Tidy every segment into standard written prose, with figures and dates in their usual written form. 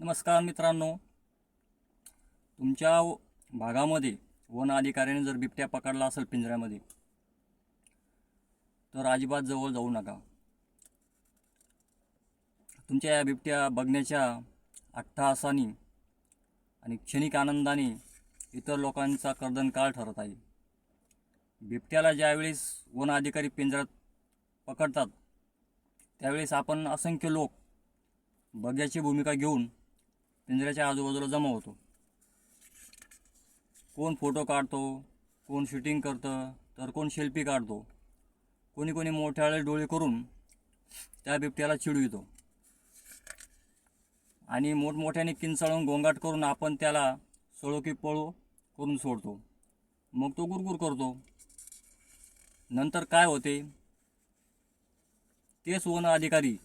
नमस्कार मित्रांनो, तुमच्या भागामध्ये वन अधिकाऱ्याने जर बिबट्या पकडला असेल पिंजऱ्यामध्ये तर अजिबात जवळ जाऊ नका। तुमच्या या बिबट्या बघण्याच्या अट्टहासाने आणि क्षणिक आनंदाने इतर लोकांचा कर्दनकाळ ठरत आहे। बिबट्याला ज्यावेळेस वन अधिकारी पिंजऱ्यात पकडतात त्यावेळेस आपण असंख्य लोक बघ्याची भूमिका घेऊन पिंजऱ्याच्या आजूबाजूला जमा होतो। कोण फोटो काढतो, कोण शूटिंग करतं, तर कोण सेल्फी काढतो, कोणी मोठ्याळे डोळे करून त्या बिबट्याला चिडवितो आणि मोठमोठ्याने किंचाळून गोंगाट करून आपण त्याला सळो की पळो करून सोडतो। मग तो गुरगुर करतो। नंतर काय होते, तेच वन अधिकारी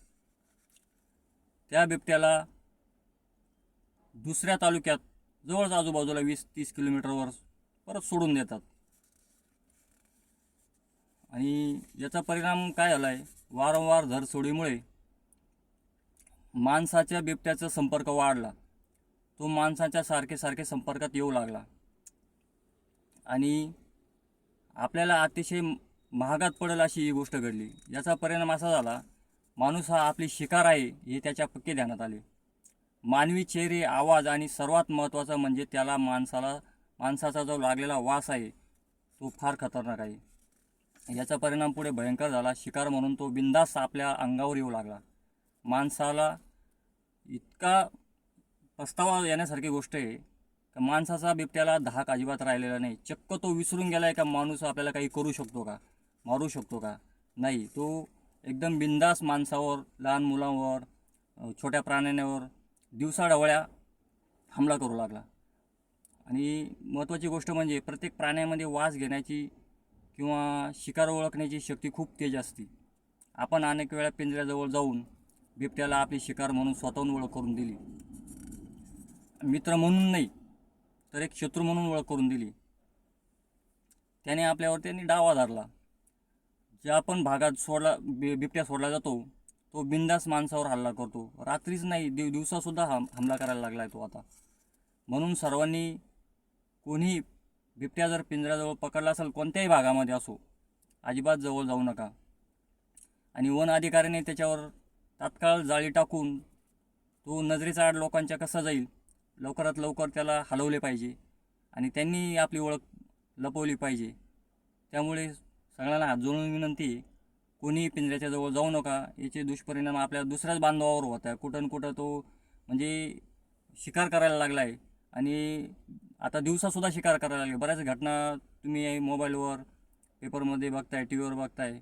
त्या बिबट्याला दुसऱ्या तालुक्यात जवळच आजूबाजूला 20-30 किलोमीटरवर परत सोडून देतात। आणि याचा परिणाम काय झाला आहे, वारंवार धरसोडीमुळे माणसाच्या बिबट्याचा संपर्क वाढला। तो माणसाच्या सारखे संपर्कात येऊ लागला आणि आपल्याला अतिशय महागात पडेल अशी ही गोष्ट घडली। याचा परिणाम असा झाला, माणूस हा आपली शिकार आहे हे त्याच्या पक्के ध्यानात आले। मानवी चेहरे, आवाज आणि सर्वात महत्त्वाचा म्हणजे त्याला माणसाचा जो लागलेला वास आहे तो फार खतरनाक आहे। याचा परिणाम पुढे भयंकर झाला। शिकार म्हणून तो बिनधास्त आपल्या अंगावर येऊ लागला। माणसाला इतका पस्तावा येण्यासारखी गोष्ट आहे की माणसाचा बिबट्याला धाक अजिबात राहिलेला नाही। चक्क तो विसरून गेला आहे का माणूस आपल्याला काही करू शकतो का, मारू शकतो का, नाही। तो एकदम बिनधास्त माणसावर, लहान मुलांवर, छोट्या प्राण्यांवर दिवसाढवळ्या हमला करू लागला। आणि महत्त्वाची गोष्ट म्हणजे प्रत्येक प्राण्यामध्ये वास घेण्याची किंवा शिकार ओळखण्याची शक्ती खूप तेज असते। आपण अनेक वेळा पिंजऱ्याजवळ जाऊन बिबट्याला आपली शिकार म्हणून स्वतःहून ओळख करून दिली, मित्र म्हणून नाही तर एक शत्रू म्हणून ओळख करून दिली। त्याने आपल्यावर डावा धरला। ज्या पण भागात बिबट्या सोडला जातो तो बिनधास्त माणसावर हल्ला करतो। रात्रीच नाही, दिवसासुद्धा हमला करायला लागला आहे तो आता। म्हणून सर्वांनी कोणी बिबट्या जर पिंजऱ्याजवळ पकडला असेल, कोणत्याही भागामध्ये असो, अजिबात जवळ जाऊ नका। आणि वन अधिकाऱ्याने त्याच्यावर तात्काळ जाळी टाकून तो नजरेचा आड लोकांच्या कसा जाईल लवकरात लवकर त्याला हलवले पाहिजे आणि त्यांनी आपली ओळख लपवली पाहिजे। त्यामुळे सगळ्यांना हात जोडून विनंती आहे, कोणी पिंजऱ्याच्या जवळ जाऊ नका। याचे दुष्परिणाम आपल्या दुसऱ्याच बांधवावर होत आहे। कुठं तो म्हणजे शिकार करायला लागला आहे आणि आता दिवसासुद्धा शिकार करायला लागले। बऱ्याच घटना तुम्ही मोबाईलवर, पेपरमध्ये बघताय, टी व्हीवर बघताय।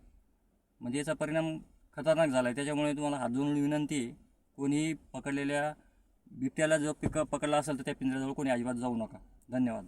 म्हणजे याचा परिणाम खतरनाक झाला आहे। त्याच्यामुळे तुम्हाला हात जोडून विनंती आहे, कोणी पकडलेल्या बिबट्याला जर पकडला असेल तर त्या पिंजऱ्याजवळ कोणी अजिबात जाऊ नका। धन्यवाद।